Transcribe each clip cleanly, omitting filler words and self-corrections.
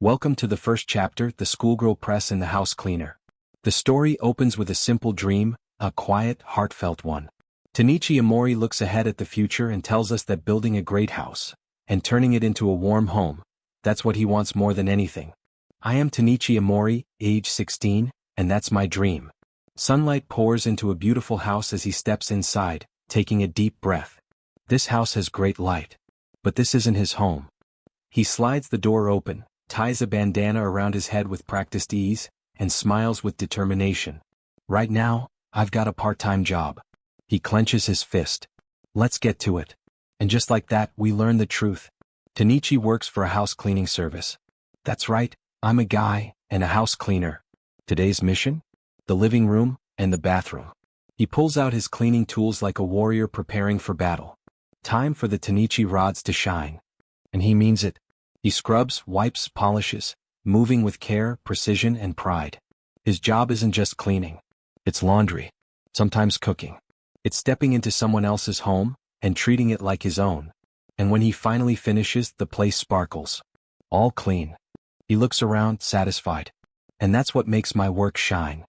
Welcome to the first chapter, The Schoolgirl Press and the House Cleaner. The story opens with a simple dream, a quiet, heartfelt one. Tenichi Himari looks ahead at the future and tells us that building a great house, and turning it into a warm home, that's what he wants more than anything. I am Tenichi Himari, age 16, and that's my dream. Sunlight pours into a beautiful house as he steps inside, taking a deep breath. This house has great light. But this isn't his home. He slides the door open, ties a bandana around his head with practiced ease, and smiles with determination. Right now, I've got a part-time job. He clenches his fist. Let's get to it. And just like that, we learn the truth. Tenichi works for a house cleaning service. That's right, I'm a guy, and a house cleaner. Today's mission? The living room, and the bathroom. He pulls out his cleaning tools like a warrior preparing for battle. Time for the Tenichi rods to shine. And he means it. He scrubs, wipes, polishes, moving with care, precision, and pride. His job isn't just cleaning. It's laundry. Sometimes cooking. It's stepping into someone else's home, and treating it like his own. And when he finally finishes, the place sparkles. All clean. He looks around, satisfied. And that's what makes my work shine.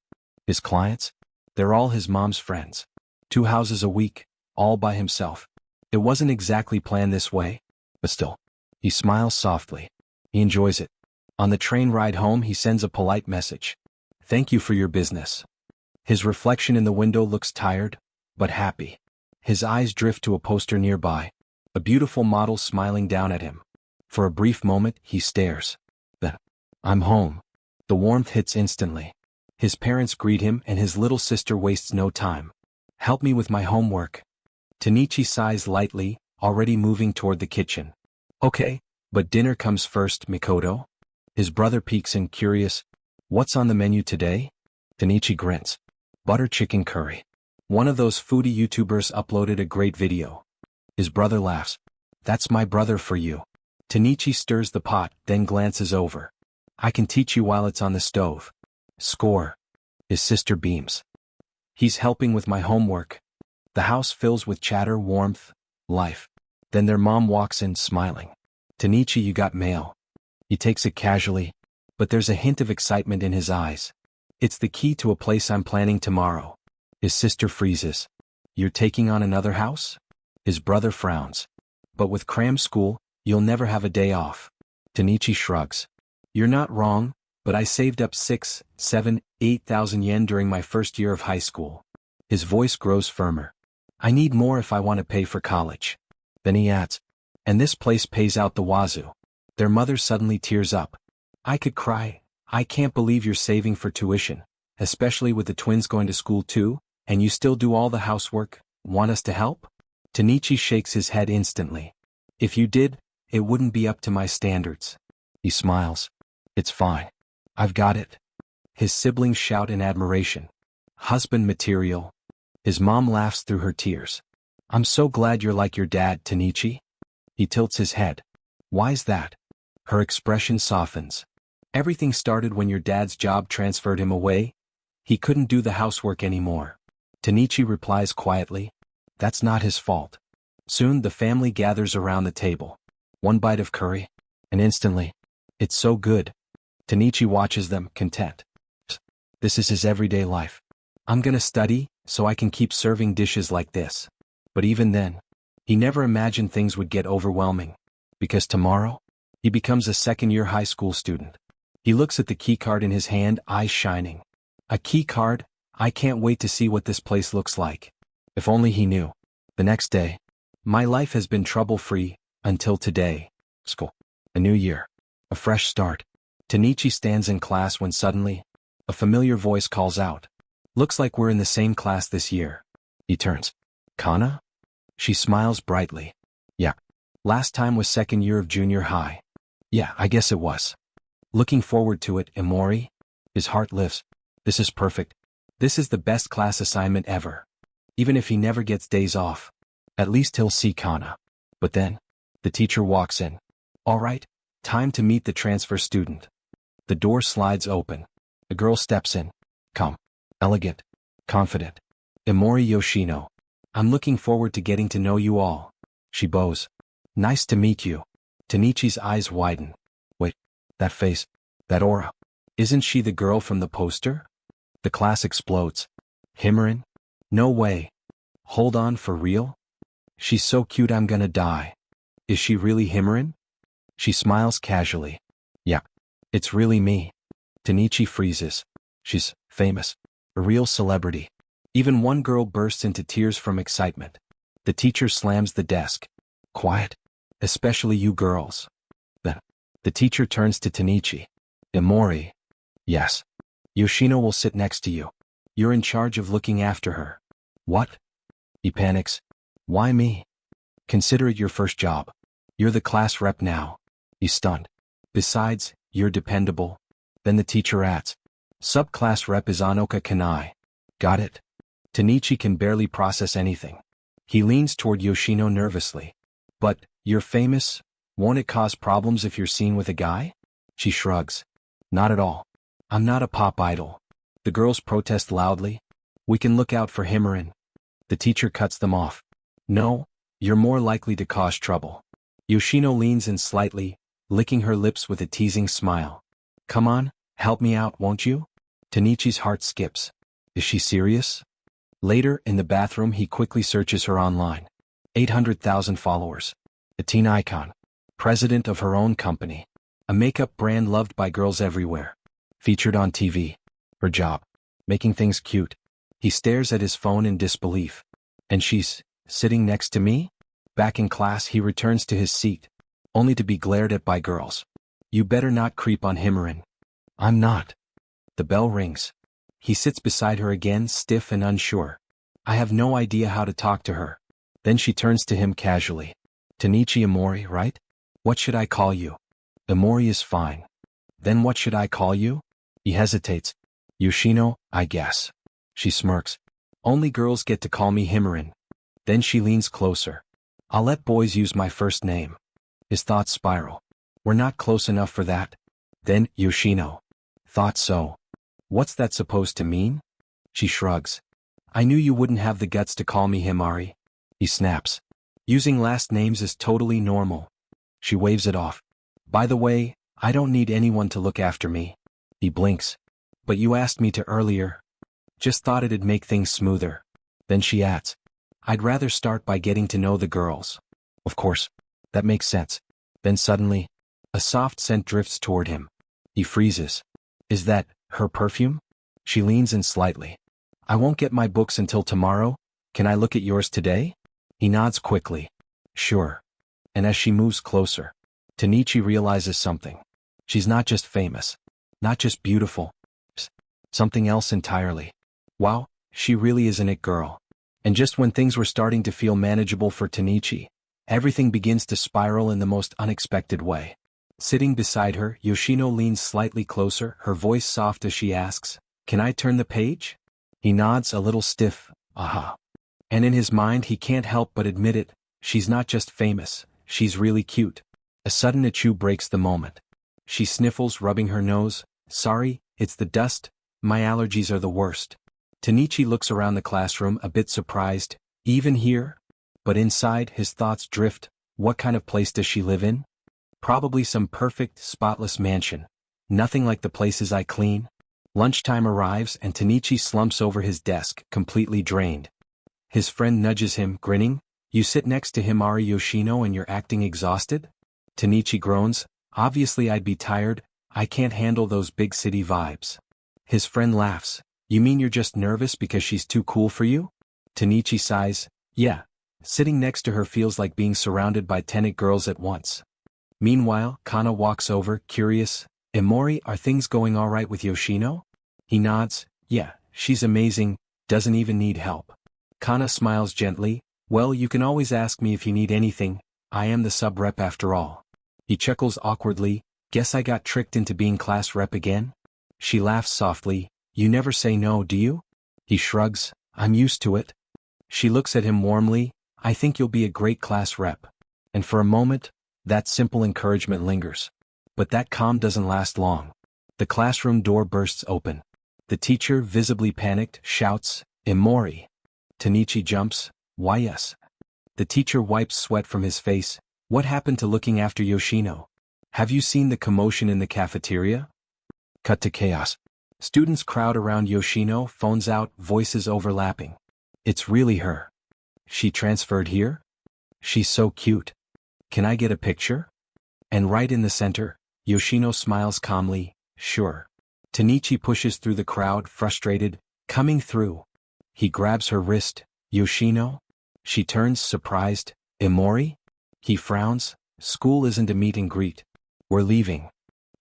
His clients? They're all his mom's friends. 2 houses a week, all by himself. It wasn't exactly planned this way, but still. He smiles softly. He enjoys it. On the train ride home, he sends a polite message. Thank you for your business. His reflection in the window looks tired, but happy. His eyes drift to a poster nearby, a beautiful model smiling down at him. For a brief moment, he stares. Then, I'm home. The warmth hits instantly. His parents greet him and his little sister wastes no time. Help me with my homework. Tenichi sighs lightly, already moving toward the kitchen. Okay, but dinner comes first, Mikoto. His brother peeks in, curious. What's on the menu today? Tenichi grins. Butter chicken curry. One of those foodie YouTubers uploaded a great video. His brother laughs. That's my brother for you. Tenichi stirs the pot, then glances over. I can teach you while it's on the stove. Score. His sister beams. He's helping with my homework. The house fills with chatter, warmth, life. Then their mom walks in, smiling. Tenichi, you got mail. He takes it casually, but there's a hint of excitement in his eyes. It's the key to a place I'm planning tomorrow. His sister freezes. You're taking on another house? His brother frowns. But with cram school, you'll never have a day off. Tenichi shrugs. You're not wrong, but I saved up 6, 7, 8,000 yen during my first year of high school. His voice grows firmer. I need more if I want to pay for college. Then he adds, and this place pays out the wazoo. Their mother suddenly tears up. I could cry. I can't believe you're saving for tuition, especially with the twins going to school too. And you still do all the housework? Want us to help? Tenichi shakes his head instantly. If you did, it wouldn't be up to my standards. He smiles. It's fine. I've got it. His siblings shout in admiration. Husband material. His mom laughs through her tears. I'm so glad you're like your dad, Tenichi. He tilts his head. Why's that? Her expression softens. Everything started when your dad's job transferred him away. He couldn't do the housework anymore. Tenichi replies quietly. That's not his fault. Soon the family gathers around the table. One bite of curry, and instantly, it's so good. Tenichi watches them, content. This is his everyday life. I'm gonna study, so I can keep serving dishes like this. But even then, he never imagined things would get overwhelming. Because tomorrow, he becomes a second-year high school student. He looks at the keycard in his hand, eyes shining. A keycard? I can't wait to see what this place looks like. If only he knew. The next day. My life has been trouble-free, until today. School. A new year. A fresh start. Tenichi stands in class when suddenly, a familiar voice calls out. Looks like we're in the same class this year. He turns. Kana? She smiles brightly. Yeah. Last time was second year of junior high. Yeah, I guess it was. Looking forward to it, Himari. His heart lifts. This is perfect. This is the best class assignment ever. Even if he never gets days off, at least he'll see Kana. But then, the teacher walks in. All right, time to meet the transfer student. The door slides open. A girl steps in. Calm, elegant, confident. Himari Yoshino. I'm looking forward to getting to know you all. She bows. Nice to meet you. Tenichi's eyes widen. Wait, That face. That aura. Isn't she the girl from the poster? The class explodes. Himari? No way. Hold on, for real? She's so cute I'm gonna die. Is she really Himari? She smiles casually. Yeah. It's really me. Tenichi freezes. She's famous. A real celebrity. Even one girl bursts into tears from excitement. The teacher slams the desk. Quiet. Especially you girls. Then, the teacher turns to Tenichi. Himari. Yes. Yoshino will sit next to you. You're in charge of looking after her. What? He panics. Why me? Consider it your first job. You're the class rep now. He's stunned. Besides, you're dependable. Then the teacher adds. Subclass rep is Anoka Kanai. Got it? Tenichi can barely process anything. He leans toward Yoshino nervously. But, you're famous? Won't it cause problems if you're seen with a guy? She shrugs. Not at all. I'm not a pop idol. The girls protest loudly. We can look out for Himari. The teacher cuts them off. No, you're more likely to cause trouble. Yoshino leans in slightly, licking her lips with a teasing smile. Come on, help me out, won't you? Tenichi's heart skips. Is she serious? Later, in the bathroom, he quickly searches her online. 800,000 followers. A teen icon. President of her own company. A makeup brand loved by girls everywhere. Featured on TV. Her job. Making things cute. He stares at his phone in disbelief. And she's sitting next to me? Back in class, he returns to his seat. Only to be glared at by girls. You better not creep on Himari. I'm not. The bell rings. He sits beside her again, stiff and unsure. I have no idea how to talk to her. Then she turns to him casually. Tenichi Himari, right? What should I call you? Himari is fine. Then what should I call you? He hesitates. Yoshino, I guess. She smirks. Only girls get to call me Himari. Then she leans closer. I'll let boys use my first name. His thoughts spiral. We're not close enough for that. Then, Yoshino. Thought so. What's that supposed to mean? She shrugs. I knew you wouldn't have the guts to call me Himari. He snaps. Using last names is totally normal. She waves it off. By the way, I don't need anyone to look after me. He blinks. But you asked me to earlier. Just thought it'd make things smoother. Then she adds. I'd rather start by getting to know the girls. Of course. That makes sense. Then suddenly, a soft scent drifts toward him. He freezes. Is that her perfume? She leans in slightly. I won't get my books until tomorrow. Can I look at yours today? He nods quickly. Sure. And as she moves closer, Tenichi realizes something. She's not just famous. Not just beautiful. Something else entirely. Wow, she really is an it girl. And just when things were starting to feel manageable for Tenichi, everything begins to spiral in the most unexpected way. Sitting beside her, Yoshino leans slightly closer, her voice soft as she asks, Can I turn the page? He nods a little stiff, aha. And in his mind he can't help but admit it, she's not just famous, she's really cute. A sudden achoo breaks the moment. She sniffles, rubbing her nose. Sorry, it's the dust, my allergies are the worst. Tenichi looks around the classroom a bit surprised, even here? But inside, his thoughts drift. What kind of place does she live in? Probably some perfect, spotless mansion. Nothing like the places I clean. Lunchtime arrives and Tenichi slumps over his desk, completely drained. His friend nudges him, grinning. You sit next to Himari Yoshino and you're acting exhausted? Tenichi groans. Obviously I'd be tired, I can't handle those big city vibes. His friend laughs. You mean you're just nervous because she's too cool for you? Tenichi sighs. Yeah. Sitting next to her feels like being surrounded by 10 girls at once. Meanwhile, Kana walks over, curious. Himari, are things going alright with Yoshino? He nods. Yeah, she's amazing, doesn't even need help. Kana smiles gently. Well, you can always ask me if you need anything, I am the sub-rep after all. He chuckles awkwardly. Guess I got tricked into being class rep again? She laughs softly. You never say no, do you? He shrugs. I'm used to it. She looks at him warmly. I think you'll be a great class rep. And for a moment, that simple encouragement lingers. But that calm doesn't last long. The classroom door bursts open. The teacher, visibly panicked, shouts, Himari. Tenichi jumps. Why yes. The teacher wipes sweat from his face. What happened to looking after Yoshino? Have you seen the commotion in the cafeteria? Cut to chaos. Students crowd around Yoshino, phones out, voices overlapping. It's really her. She transferred here? She's so cute. Can I get a picture? And right in the center, Yoshino smiles calmly, sure. Tenichi pushes through the crowd, frustrated, coming through. He grabs her wrist, Yoshino? She turns, surprised, Himari? He frowns, school isn't a meet and greet. We're leaving.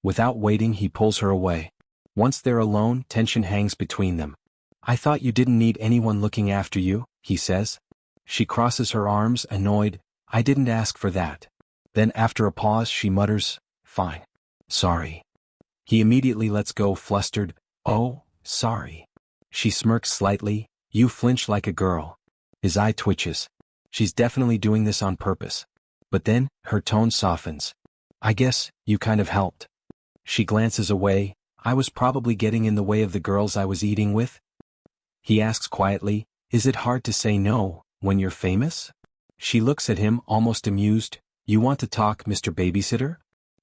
Without waiting, he pulls her away. Once they're alone, tension hangs between them. I thought you didn't need anyone looking after you, he says. She crosses her arms, annoyed, I didn't ask for that. Then after a pause she mutters, fine. Sorry. He immediately lets go, flustered, oh, sorry. She smirks slightly, you flinch like a girl. His eye twitches. She's definitely doing this on purpose. But then, her tone softens. I guess, you kind of helped. She glances away, I was probably getting in the way of the girls I was eating with. He asks quietly, is it hard to say no, when you're famous? She looks at him, almost amused, you want to talk, Mr. Babysitter?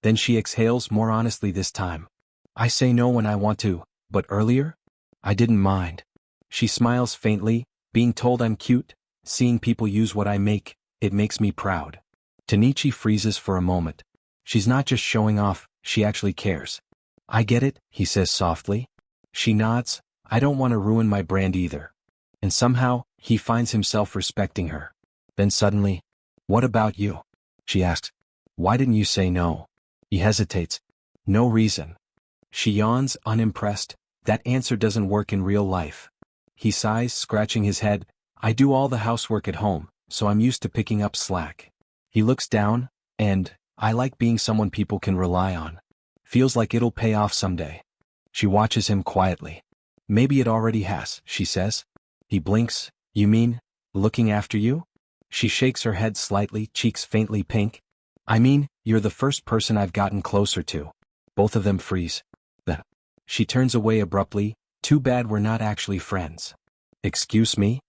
Then she exhales more honestly this time. I say no when I want to, but earlier? I didn't mind. She smiles faintly, being told I'm cute, seeing people use what I make, it makes me proud. Tenichi freezes for a moment. She's not just showing off, she actually cares. I get it, he says softly. She nods, I don't want to ruin my brand either. And somehow, he finds himself respecting her. Then suddenly, what about you? She asks. Why didn't you say no? He hesitates. No reason. She yawns, unimpressed. That answer doesn't work in real life. He sighs, scratching his head. I do all the housework at home, so I'm used to picking up slack. He looks down, and, I like being someone people can rely on. Feels like it'll pay off someday. She watches him quietly. Maybe it already has, she says. He blinks. You mean, looking after you? She shakes her head slightly, cheeks faintly pink. I mean, you're the first person I've gotten closer to. Both of them freeze. Then, she turns away abruptly. Too bad we're not actually friends. Excuse me?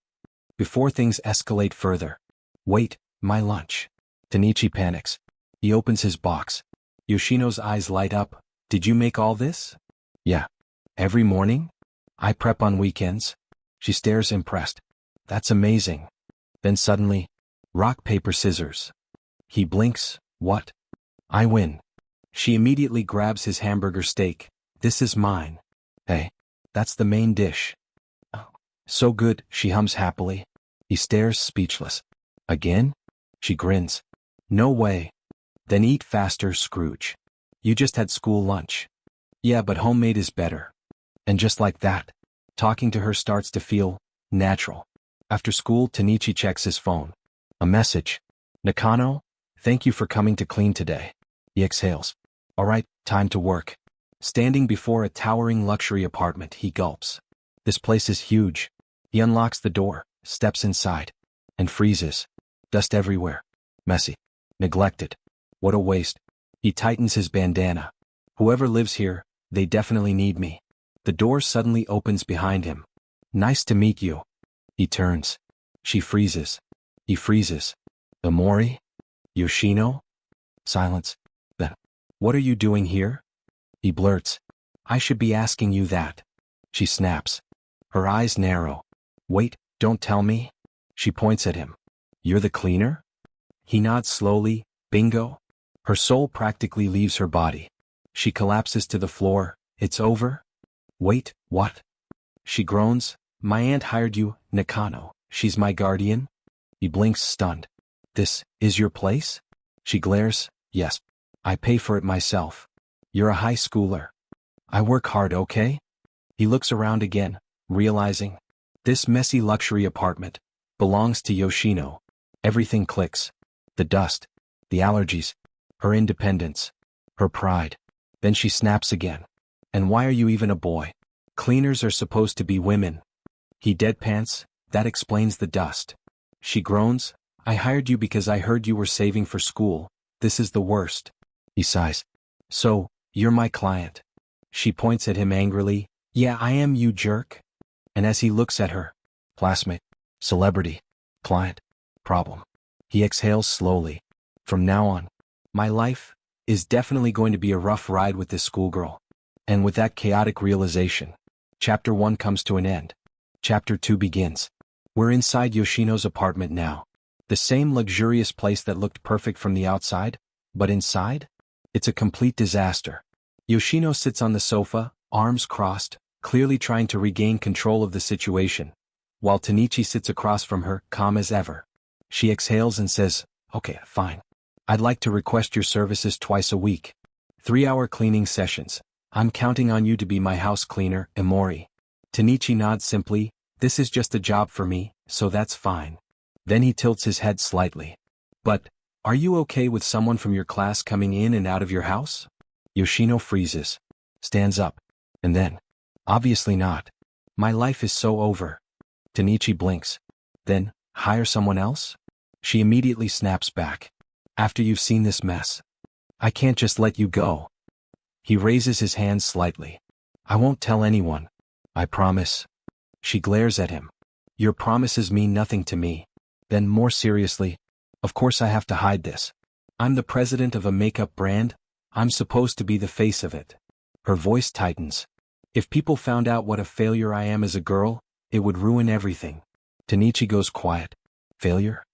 Before things escalate further. Wait, my lunch. Tenichi panics. He opens his box. Yoshino's eyes light up. Did you make all this? Yeah. Every morning? I prep on weekends. She stares impressed. That's amazing. Then suddenly, rock, paper, scissors. He blinks. What? I win. She immediately grabs his hamburger steak. This is mine. Hey, that's the main dish. Oh, so good, she hums happily. He stares, speechless. Again? She grins. No way. Then eat faster, Scrooge. You just had school lunch. Yeah, but homemade is better. And just like that, talking to her starts to feel natural. After school, Tenichi checks his phone. A message. Nakano, thank you for coming to clean today. He exhales. All right, time to work. Standing before a towering luxury apartment, he gulps. This place is huge. He unlocks the door, steps inside, and freezes. Dust everywhere. Messy. Neglected. What a waste. He tightens his bandana. Whoever lives here, they definitely need me. The door suddenly opens behind him. Nice to meet you. He turns. She freezes. He freezes. Himari? Yoshino? Silence. Then, what are you doing here? He blurts. I should be asking you that. She snaps. Her eyes narrow. Wait, don't tell me. She points at him. You're the cleaner? He nods slowly. Bingo. Her soul practically leaves her body. She collapses to the floor. It's over? Wait, what? She groans. My aunt hired you, Nakano. She's my guardian? He blinks, stunned. This is your place? She glares. Yes. I pay for it myself. You're a high schooler. I work hard, okay? He looks around again, realizing this messy luxury apartment belongs to Yoshino. Everything clicks. The dust, the allergies, her independence, her pride. Then she snaps again. And why are you even a boy? Cleaners are supposed to be women. He deadpants. That explains the dust. She groans. I hired you because I heard you were saving for school. This is the worst. He sighs. So, you're my client. She points at him angrily. Yeah, I am, you jerk. And as he looks at her, classmate, celebrity, client, problem. He exhales slowly. From now on, my life, is definitely going to be a rough ride with this schoolgirl. And with that chaotic realization, Chapter 1 comes to an end. Chapter 2 begins. We're inside Yoshino's apartment now. The same luxurious place that looked perfect from the outside, but inside? It's a complete disaster. Yoshino sits on the sofa, arms crossed, clearly trying to regain control of the situation, while Tenichi sits across from her, calm as ever. She exhales and says, "Okay, fine. I'd like to request your services twice a week. 3-hour cleaning sessions. I'm counting on you to be my house cleaner, Himari." Tenichi nods simply, "This is just a job for me, so that's fine." Then he tilts his head slightly. "But, are you okay with someone from your class coming in and out of your house?" Yoshino freezes, stands up, and then, "Obviously not. My life is so over." Tenichi blinks. "Then, hire someone else?" She immediately snaps back. "After you've seen this mess, I can't just let you go." He raises his hands slightly. "I won't tell anyone. I promise." She glares at him. "Your promises mean nothing to me." Then more seriously, "Of course I have to hide this. I'm the president of a makeup brand. I'm supposed to be the face of it." Her voice tightens. "If people found out what a failure I am as a girl, it would ruin everything." Tenichi goes quiet. Failure?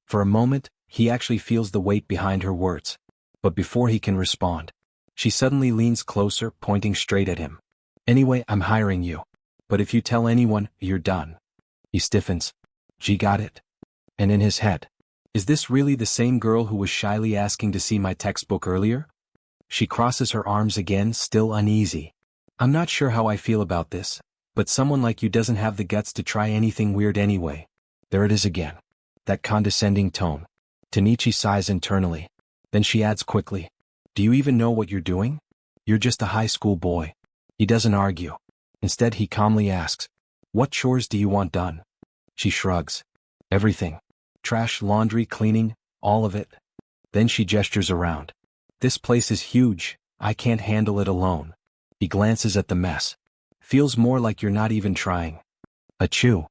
For a moment, he actually feels the weight behind her words. But before he can respond, she suddenly leans closer, pointing straight at him. "Anyway, I'm hiring you. But if you tell anyone, you're done." He stiffens. "She got it?" And in his head, "Is this really the same girl who was shyly asking to see my textbook earlier?" She crosses her arms again, still uneasy. "I'm not sure how I feel about this, but someone like you doesn't have the guts to try anything weird anyway." There it is again. That condescending tone. Tenichi sighs internally. Then she adds quickly, "Do you even know what you're doing? You're just a high school boy." He doesn't argue. Instead he calmly asks, "What chores do you want done?" She shrugs. "Everything. Trash, laundry, cleaning, all of it." Then she gestures around. "This place is huge, I can't handle it alone." He glances at the mess. "Feels more like you're not even trying." Achoo.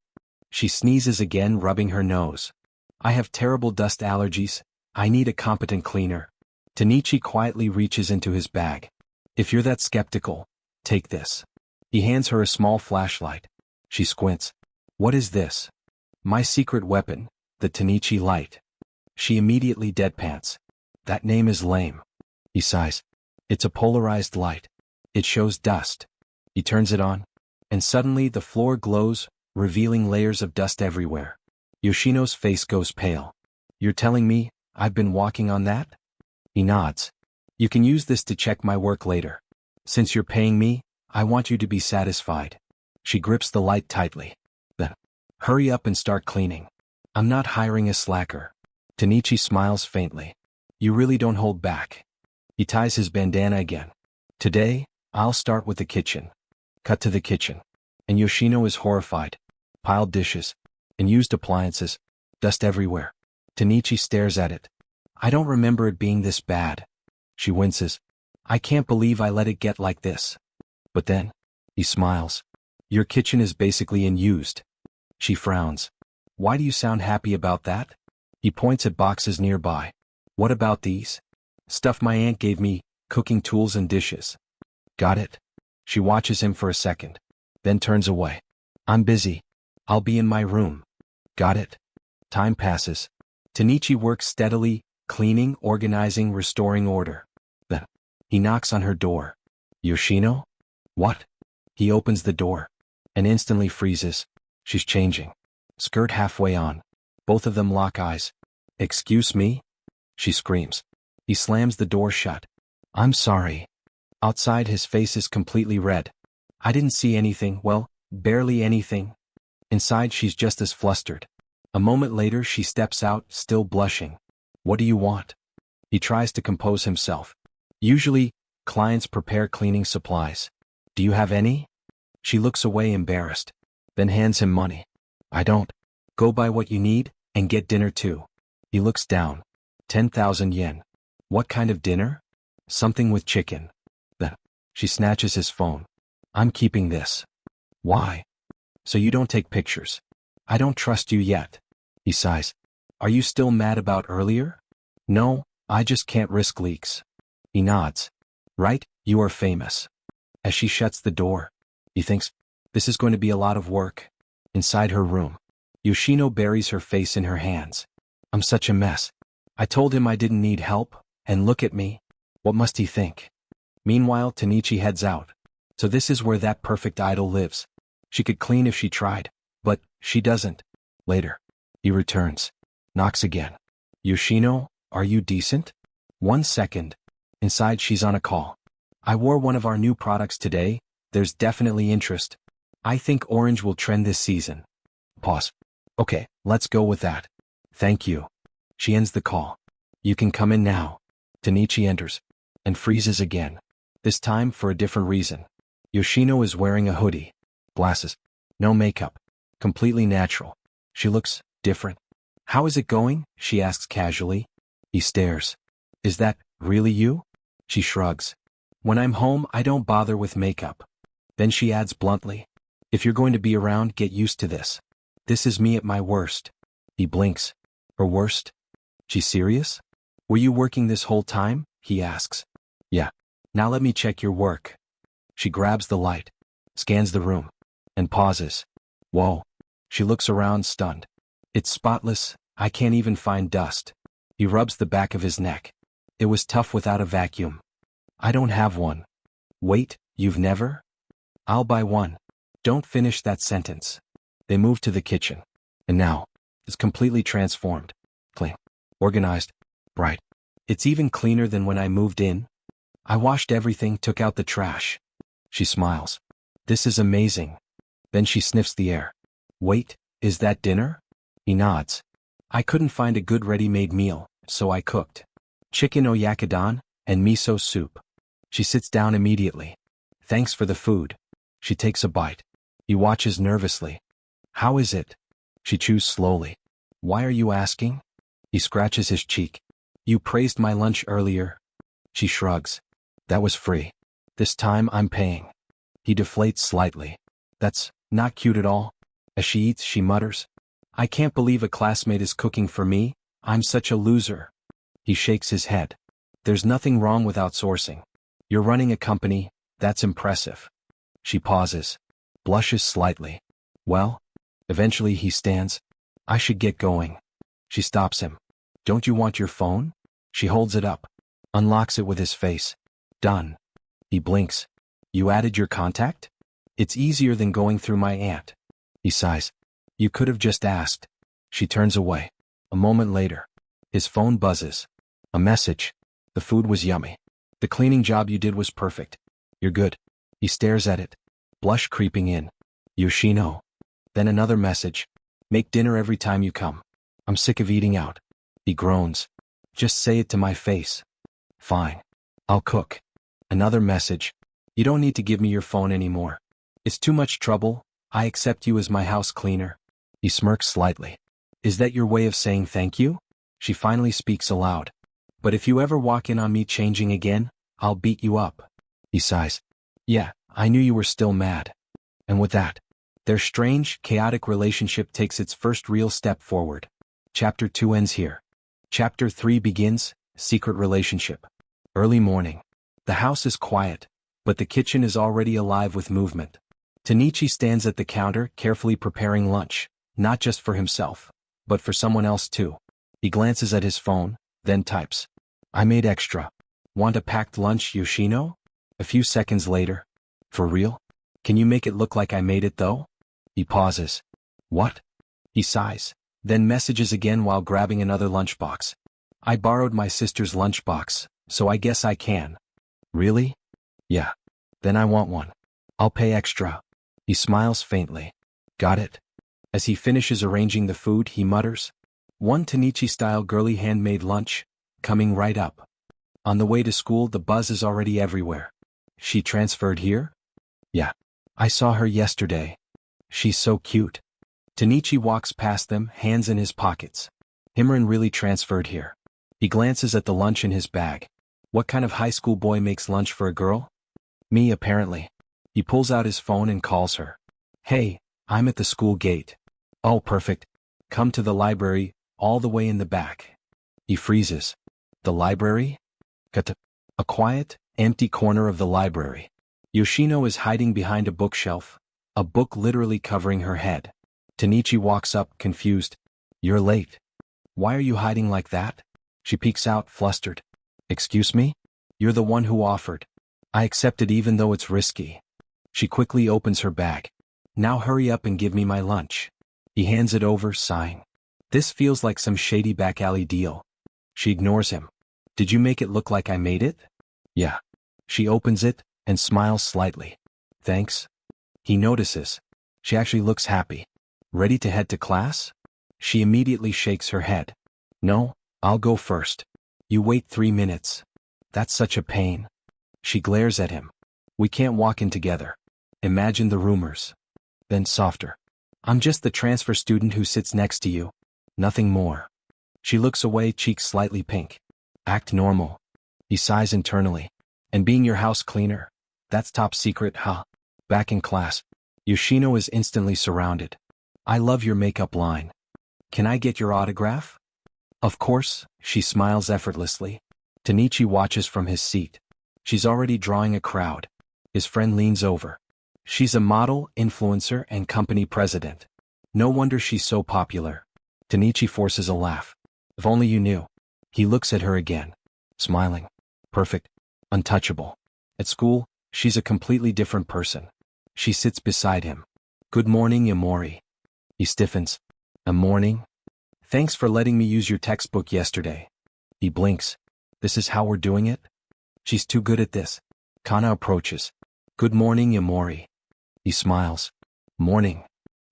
She sneezes again, rubbing her nose. "I have terrible dust allergies, I need a competent cleaner." Tenichi quietly reaches into his bag. "If you're that skeptical, take this." He hands her a small flashlight. She squints. "What is this?" "My secret weapon, the Tenichi light." She immediately deadpans. "That name is lame." He sighs. "It's a polarized light. It shows dust." He turns it on, and suddenly the floor glows, revealing layers of dust everywhere. Yoshino's face goes pale. "You're telling me I've been walking on that?" He nods. "You can use this to check my work later. Since you're paying me, I want you to be satisfied." She grips the light tightly. "Then, hurry up and start cleaning. I'm not hiring a slacker." Tenichi smiles faintly. "You really don't hold back." He ties his bandana again. "Today, I'll start with the kitchen." Cut to the kitchen. And Yoshino is horrified. Piled dishes. And used appliances. Dust everywhere. Tenichi stares at it. "I don't remember it being this bad." She winces. "I can't believe I let it get like this." But then, he smiles. "Your kitchen is basically unused." She frowns. "Why do you sound happy about that?" He points at boxes nearby. "What about these?" "Stuff my aunt gave me, cooking tools and dishes." "Got it." She watches him for a second, then turns away. "I'm busy. I'll be in my room." "Got it." Time passes. Tenichi works steadily, cleaning, organizing, restoring order. Then, he knocks on her door. "Yoshino?" "What?" He opens the door, and instantly freezes. She's changing. Skirt halfway on. Both of them lock eyes. "Excuse me?" She screams. He slams the door shut. "I'm sorry." Outside his face is completely red. "I didn't see anything, well, barely anything." Inside she's just as flustered. A moment later she steps out, still blushing. "What do you want?" He tries to compose himself. "Usually, clients prepare cleaning supplies. Do you have any?" She looks away embarrassed, then hands him money. "I don't." "Go buy what you need, and get dinner too." He looks down. 10,000 yen. "What kind of dinner?" "Something with chicken." Then, she snatches his phone. "I'm keeping this." "Why?" "So you don't take pictures." "I don't trust you yet." He sighs. "Are you still mad about earlier?" "No, I just can't risk leaks." He nods. Right, you are famous. As she shuts the door, he thinks, this is going to be a lot of work. Inside her room, Yoshino buries her face in her hands. I'm such a mess. I told him I didn't need help, and look at me. What must he think? Meanwhile, Tenichi heads out. So this is where that perfect idol lives. She could clean if she tried, but she doesn't. Later, he returns. Knocks again. Yoshino, are you decent? 1 second. Inside, she's on a call. I wore one of our new products today. There's definitely interest. I think orange will trend this season. Pause. Okay, let's go with that. Thank you. She ends the call. You can come in now. Tenichi enters. And freezes again. This time for a different reason. Yoshino is wearing a hoodie. Glasses. No makeup. Completely natural. She looks different. How is it going? She asks casually. He stares. Is that really you? She shrugs. When I'm home, I don't bother with makeup. Then she adds bluntly. If you're going to be around, get used to this. This is me at my worst. He blinks. Her worst? She's serious? Were you working this whole time? He asks. Yeah. Now let me check your work. She grabs the light, scans the room, and pauses. Whoa. She looks around stunned. It's spotless. I can't even find dust. He rubs the back of his neck. It was tough without a vacuum. I don't have one. Wait, you've never? I'll buy one. Don't finish that sentence. They move to the kitchen. And now, it's completely transformed. Clean. Organized. Bright. It's even cleaner than when I moved in. I washed everything, took out the trash. She smiles. This is amazing. Then she sniffs the air. Wait, is that dinner? He nods. I couldn't find a good ready-made meal, so I cooked. Chicken oyakudon and miso soup. She sits down immediately. Thanks for the food. She takes a bite. He watches nervously. How is it? She chews slowly. Why are you asking? He scratches his cheek. You praised my lunch earlier. She shrugs. That was free. This time I'm paying. He deflates slightly. That's not cute at all. As she eats, she mutters. I can't believe a classmate is cooking for me. I'm such a loser. He shakes his head. There's nothing wrong with outsourcing. You're running a company. That's impressive. She pauses. Blushes slightly. Well? Eventually he stands. I should get going. She stops him. Don't you want your phone? She holds it up. Unlocks it with his face. Done. He blinks. You added your contact? It's easier than going through my aunt. He sighs. You could have just asked. She turns away. A moment later, his phone buzzes. A message. The food was yummy. The cleaning job you did was perfect. You're good. He stares at it. Blush creeping in. Yoshino. Then another message. Make dinner every time you come. I'm sick of eating out. He groans. Just say it to my face. Fine. I'll cook. Another message. You don't need to give me your phone anymore. It's too much trouble. I accept you as my house cleaner. He smirks slightly. Is that your way of saying thank you? She finally speaks aloud. But if you ever walk in on me changing again, I'll beat you up. He sighs. Yeah, I knew you were still mad. And with that, their strange, chaotic relationship takes its first real step forward. Chapter 2 ends here. Chapter 3 begins, secret relationship. Early morning. The house is quiet, but the kitchen is already alive with movement. Tenichi stands at the counter, carefully preparing lunch, not just for himself, but for someone else too. He glances at his phone, then types. I made extra. Want a packed lunch, Yoshino? A few seconds later. For real? Can you make it look like I made it though? He pauses. What? He sighs, then messages again while grabbing another lunchbox. I borrowed my sister's lunchbox, so I guess I can. Really? Yeah. Then I want one. I'll pay extra. He smiles faintly. Got it. As he finishes arranging the food, he mutters. One Tenichi-style girly handmade lunch, coming right up. On the way to school, the buzz is already everywhere. She transferred here? Yeah. I saw her yesterday. She's so cute. Tenichi walks past them, hands in his pockets. Himari really transferred here. He glances at the lunch in his bag. What kind of high school boy makes lunch for a girl? Me, apparently. He pulls out his phone and calls her. Hey, I'm at the school gate. Oh, perfect. Come to the library, all the way in the back. He freezes. The library? Kata. A quiet, empty corner of the library. Yoshino is hiding behind a bookshelf, a book literally covering her head. Tenichi walks up, confused. You're late. Why are you hiding like that? She peeks out, flustered. Excuse me? You're the one who offered. I accepted even though it's risky. She quickly opens her bag. Now hurry up and give me my lunch. He hands it over, sighing. This feels like some shady back alley deal. She ignores him. Did you make it look like I made it? Yeah. She opens it and smiles slightly. Thanks. He notices. She actually looks happy. Ready to head to class? She immediately shakes her head. No, I'll go first. You wait 3 minutes. That's such a pain. She glares at him. We can't walk in together. Imagine the rumors. Then softer. I'm just the transfer student who sits next to you. Nothing more. She looks away, cheeks slightly pink. Act normal. He sighs internally. And being your house cleaner? That's top secret, huh? Back in class. Yoshino is instantly surrounded. I love your makeup line. Can I get your autograph? Of course, she smiles effortlessly. Tenichi watches from his seat. She's already drawing a crowd. His friend leans over. She's a model, influencer, and company president. No wonder she's so popular. Tenichi forces a laugh. If only you knew. He looks at her again. Smiling. Perfect. Untouchable. At school, she's a completely different person. She sits beside him. Good morning, Himari. He stiffens. A morning? Thanks for letting me use your textbook yesterday. He blinks. This is how we're doing it? She's too good at this. Kana approaches. Good morning, Himari. He smiles. Morning.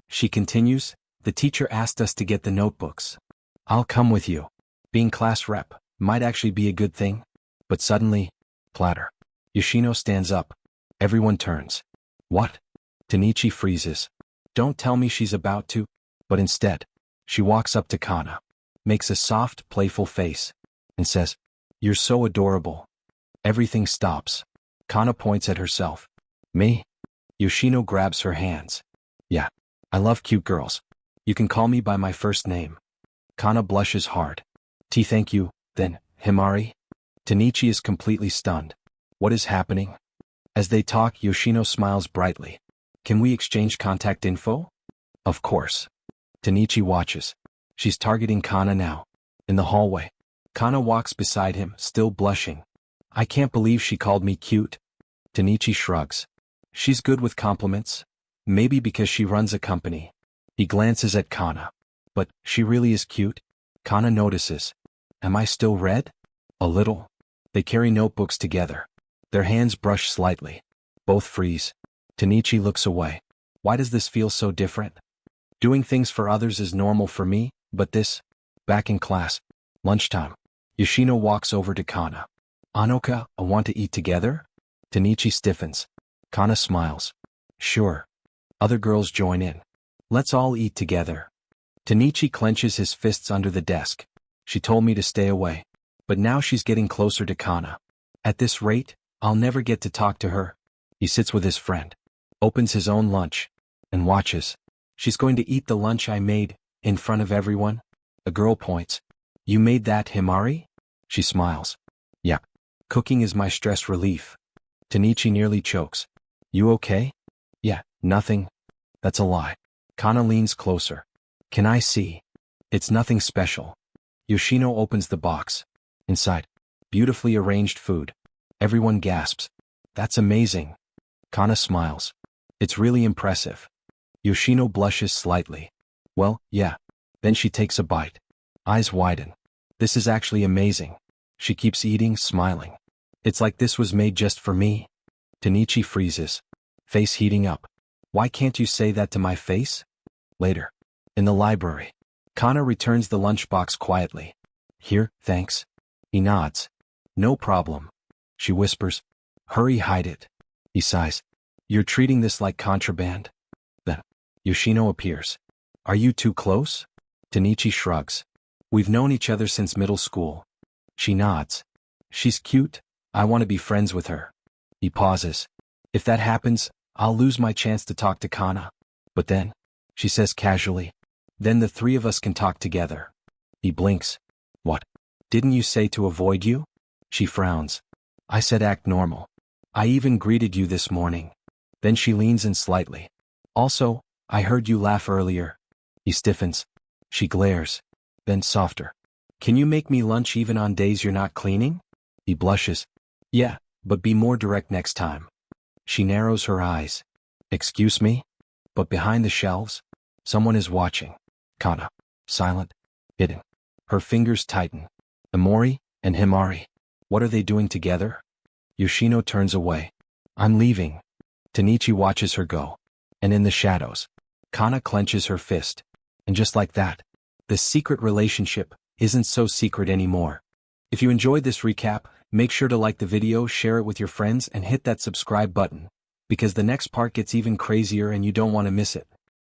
She continues. The teacher asked us to get the notebooks. I'll come with you. Being class rep might actually be a good thing. But suddenly, clatter. Yoshino stands up. Everyone turns. What? Tenichi freezes. Don't tell me she's about to. But instead, she walks up to Kana, makes a soft, playful face, and says, You're so adorable. Everything stops. Kana points at herself. Me? Yoshino grabs her hands. Yeah, I love cute girls. You can call me by my first name. Kana blushes hard. Thank you, then, Himari? Tenichi is completely stunned. What is happening? As they talk, Yoshino smiles brightly. Can we exchange contact info? Of course. Tenichi watches. She's targeting Kana now. In the hallway. Kana walks beside him, still blushing. I can't believe she called me cute. Tenichi shrugs. She's good with compliments. Maybe because she runs a company. He glances at Kana. But, she really is cute? Kana notices. Am I still red? A little. They carry notebooks together. Their hands brush slightly. Both freeze. Tenichi looks away. Why does this feel so different? Doing things for others is normal for me, but this? Back in class. Lunchtime. Yoshino walks over to Kana. Anoka, I want to eat together? Tenichi stiffens. Kana smiles. Sure. Other girls join in. Let's all eat together. Tenichi clenches his fists under the desk. She told me to stay away. But now she's getting closer to Kana. At this rate, I'll never get to talk to her. He sits with his friend. Opens his own lunch. And watches. She's going to eat the lunch I made, in front of everyone. A girl points. You made that, Himari? She smiles. Yeah. Cooking is my stress relief. Tenichi nearly chokes. You okay? Yeah, nothing. That's a lie. Kana leans closer. Can I see? It's nothing special. Yoshino opens the box. Inside. Beautifully arranged food. Everyone gasps. That's amazing. Kana smiles. It's really impressive. Yoshino blushes slightly. Well, yeah. Then she takes a bite. Eyes widen. This is actually amazing. She keeps eating, smiling. It's like this was made just for me. Tenichi freezes. Face heating up. Why can't you say that to my face? Later. In the library. Kana returns the lunchbox quietly. Here, thanks. He nods. No problem. She whispers. Hurry, hide it. He sighs. You're treating this like contraband? Then, Yoshino appears. Are you too close? Tenichi shrugs. We've known each other since middle school. She nods. She's cute. I want to be friends with her. He pauses. If that happens, I'll lose my chance to talk to Kana. But then, she says casually, then the three of us can talk together. He blinks. What? Didn't you say to avoid you? She frowns. I said act normal. I even greeted you this morning. Then she leans in slightly. Also, I heard you laugh earlier. He stiffens. She glares. Then softer. Can you make me lunch even on days you're not cleaning? He blushes. Yeah, but be more direct next time. She narrows her eyes. Excuse me? But behind the shelves, someone is watching. Kana. Silent. Hidden. Her fingers tighten. Himari and Himari. What are they doing together? Yoshino turns away. I'm leaving. Tenichi watches her go. And in the shadows, Kana clenches her fist. And just like that, the secret relationship isn't so secret anymore. If you enjoyed this recap, make sure to like the video, share it with your friends, and hit that subscribe button, because the next part gets even crazier and you don't want to miss it.